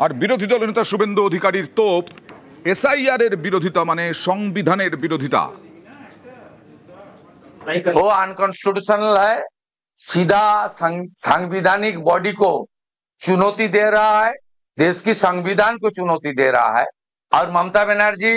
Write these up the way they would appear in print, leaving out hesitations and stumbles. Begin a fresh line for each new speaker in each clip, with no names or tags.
আর বিরোধী দলনেতা শুভেন্দু অধিকারীর তোপ, এসআইআর এর বিরোধিতা মানে সংবিধানের বিরোধিতা।
वो अनकॉन्स्टिट्यूशनल है, सीधा संवैधानिक बॉडी को चुनौती दे रहा है, देश की संविधान को चुनौती दे रहा है। और ममता बनर्जी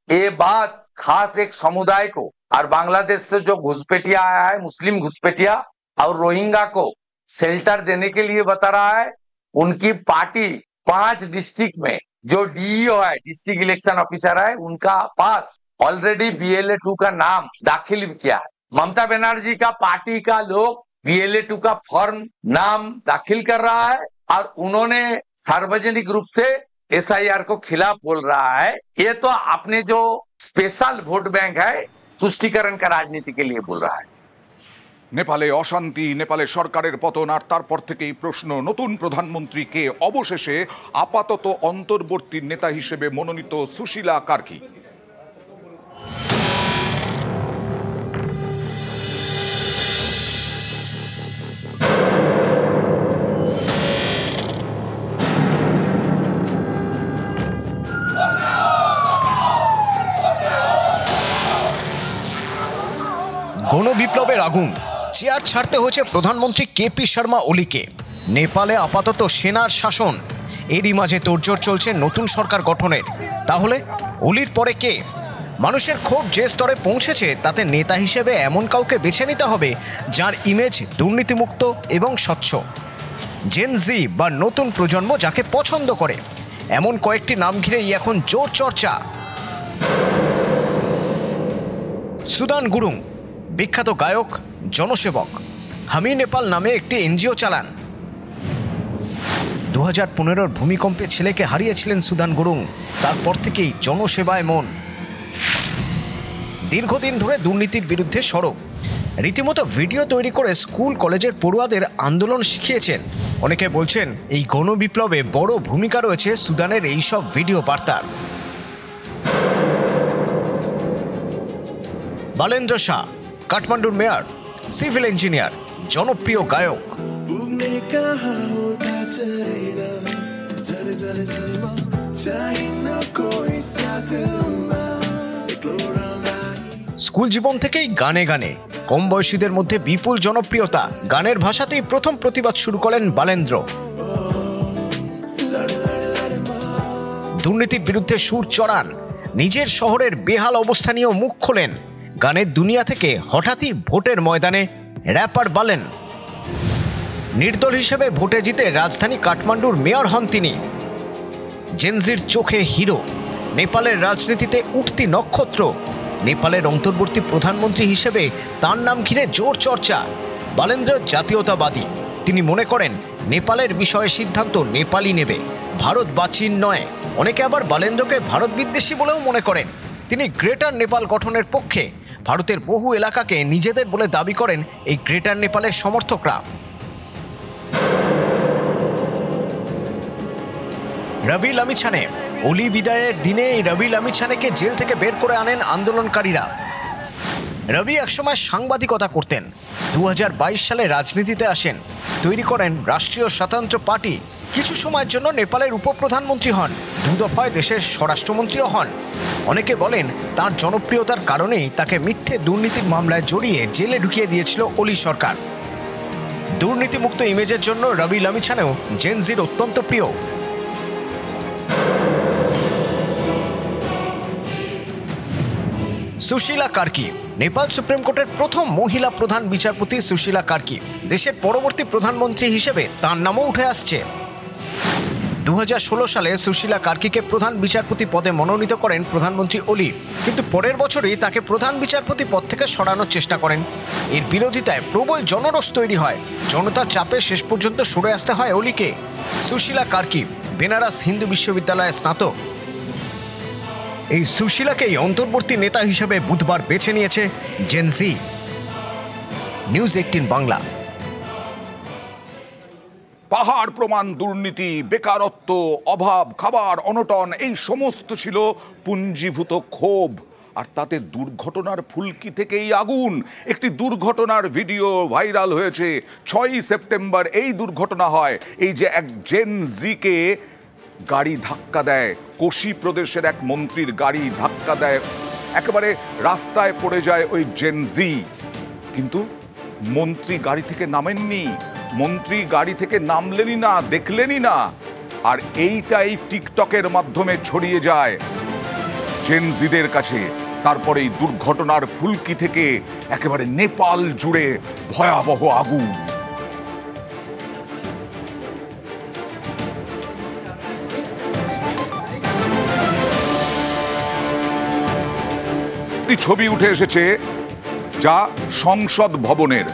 ये बात खास एक समुदाय को और बांग्लादेश से जो घुसपैठिया आया है, मुस्लिम घुसपैठिया और रोहिंग्या को शेल्टर देने के लिए बता रहा है। उनकी पार्टी 5 डिस्ट्रिक्ट में जो डीईओ है, डिस्ट्रिक्ट इलेक्शन ऑफिसर है, उनका पास ऑलरेडी BLA-2 का नाम दाखिल किया है। ममता बनर्जी का पार्टी का लोग BLA-2 का फॉर्म नाम दाखिल कर रहा है और उन्होंने सार्वजनिक रूप से SIR को खिलाफ बोल रहा है। ये तो अपने जो स्पेशल वोट बैंक है तुष्टिकरण का राजनीति के लिए बोल रहा है।
নেপালে অশান্তি, নেপালে সরকারের পতন, আর তারপর থেকেই প্রশ্ন নতুন প্রধানমন্ত্রী কে। অবশেষে আপাতত অন্তর্বর্তী নেতা হিসেবে মনোনীত সুশীলা কার্কি।
গণবিপ্লবের আগুন, চেয়ার ছাড়তে হয়েছে প্রধানমন্ত্রী KP শর্মা ওলিকে। নেপালে আপাতত সেনার শাসন, এরই মাঝে তোড়জোড় চলছে নতুন সরকার গঠনের। তাহলে ওলির পরে কে? মানুষের ক্ষোভ যে স্তরে পৌঁছেছে তাতে নেতা হিসেবে এমন কাউকে বেছে নিতে হবে যার ইমেজ দুর্নীতিমুক্ত এবং স্বচ্ছ। জেন জি বা নতুন প্রজন্ম যাকে পছন্দ করে, এমন কয়েকটি নাম ঘিরেই এখন জোর চর্চা। সুদান গুরুং বিখ্যাত গায়ক, জনসেবক, হামি নেপাল নামে একটি NGO চালান। 2015-র ভূমিকম্পে ছেলেকে হারিয়েছিলেন সুদান গুরুং। তারপর থেকেই জনসেবায় মন। দীর্ঘদিন ধরে দুর্নীতির বিরুদ্ধে সরব, রীতিমতো ভিডিও তৈরি করে স্কুল কলেজের পড়ুয়াদের আন্দোলন শিখিয়েছেন। অনেকে বলছেন এই গণবিপ্লবে বড় ভূমিকা রয়েছে সুদানের এইসব ভিডিও বার্তার। বালেন্দ্র শাহ, কাঠমান্ডুর মেয়র, সিভিল ইঞ্জিনিয়ার, জনপ্রিয় গায়ক। স্কুল জীবন থেকেই গানে গানে, কম বয়সীদের মধ্যে বিপুল জনপ্রিয়তা। গানের ভাষাতেই প্রথম প্রতিবাদ শুরু করেন বালেন্দ্র। দুর্নীতির বিরুদ্ধে সুর চড়ান, নিজের শহরের বেহাল অবস্থা নিয়েও মুখ খোলেন। গানের দুনিয়া থেকে হঠাৎই ভোটের ময়দানে র্যাপার বালেন। নির্দল হিসেবে ভোটে জিতে রাজধানী কাঠমান্ডুর মেয়র হন তিনি। জেনজির চোখে হিরো, নেপালের রাজনীতিতে উঠতি নক্ষত্র। নেপালের অন্তর্বর্তী প্রধানমন্ত্রী হিসেবে তার নাম ঘিরে জোর চর্চা। বালেন্দ্র জাতীয়তাবাদী, তিনি মনে করেন নেপালের বিষয়ে সিদ্ধান্ত নেপালই নেবে, ভারতবাচীন নয়। অনেকে আবার বালেন্দ্রকে ভারত বিদ্বেষী বলেও মনে করেন। তিনি গ্রেটার নেপাল গঠনের পক্ষে। ভারতের বহু এলাকাকে নিজেদের বলে দাবি করেন এই গ্রেটার নেপালের সমর্থকরা। রবি লামিছানে, ওলি বিদায়ের দিনে রবি লামিছানেকে জেল থেকে বের করে আনেন আন্দোলনকারীরা। রবি একসময় সাংবাদিকতা করতেন। 2022 সালে রাজনীতিতে আসেন, তৈরি করেন রাষ্ট্রীয় স্বতন্ত্র পার্টি। কিছু সময়ের জন্য নেপালের উপপ্রধানমন্ত্রী হন, 2 দফায় দেশের স্বরাষ্ট্রমন্ত্রীও হন। অনেকে বলেন তার জনপ্রিয়তার কারণেই তাকে মিথ্যে দুর্নীতির মামলায় জড়িয়ে জেলে ঢুকিয়ে দিয়েছিল ওলি সরকার। দুর্নীতিমুক্ত ইমেজের জন্য রবি লামিছানেও জেনজির অত্যন্ত প্রিয়। সুশীলা কার্কি, নেপাল সুপ্রিম কোর্টের প্রথম মহিলা প্রধান বিচারপতি সুশীলা কার্কি। দেশের পরবর্তী প্রধানমন্ত্রী হিসেবে তার নামও উঠে আসছে। 2016 সালে সুশীলা কার্কিকে প্রধান বিচারপতি পদে মনোনীত করেন প্রধানমন্ত্রী ওলি, কিন্তু পরের বছরই তাকে প্রধান বিচারপতি পদ থেকে সরানোর চেষ্টা করেন। এর বিরোধিতায় প্রবল জনরোষ তৈরি হয়। জনতার চাপে শেষ পর্যন্ত সরে আসতে হয় ওলিকে। সুশীলা কার্কি বেনারস হিন্দু বিশ্ববিদ্যালয়ে স্নাতক। এই সুশীলাকেই অন্তর্বর্তী নেতা হিসেবে বুধবার বেছে নিয়েছে জেনজি। নিউজ 18 বাংলা।
পাহাড় প্রমাণ দুর্নীতি, বেকারত্ব, অভাব, খাবার অনটন, এই সমস্ত ছিল পুঞ্জীভূত ক্ষোভ। আর তাতে দুর্ঘটনার ফুলকি থেকেই আগুন। একটি দুর্ঘটনার ভিডিও ভাইরাল হয়েছে। 6ই সেপ্টেম্বর এই দুর্ঘটনা হয়। এই যে এক জেন জিকে গাড়ি ধাক্কা দেয়, কোশি প্রদেশের এক মন্ত্রীর গাড়ি ধাক্কা দেয়, একেবারে রাস্তায় পড়ে যায় ওই জেনজি। কিন্তু মন্ত্রী গাড়ি থেকে নামেননি, মন্ত্রী গাড়ি থেকে নামলেনই না, দেখলেনই না। আর এইটাই টিকটকের মাধ্যমে ছড়িয়ে যায় জেনজিদের কাছে। তারপরে এই দুর্ঘটনার ফুলকি থেকে একেবারে নেপাল জুড়ে ভয়াবহ আগুন। একটি ছবি উঠে এসেছে যা সংসদ ভবনের।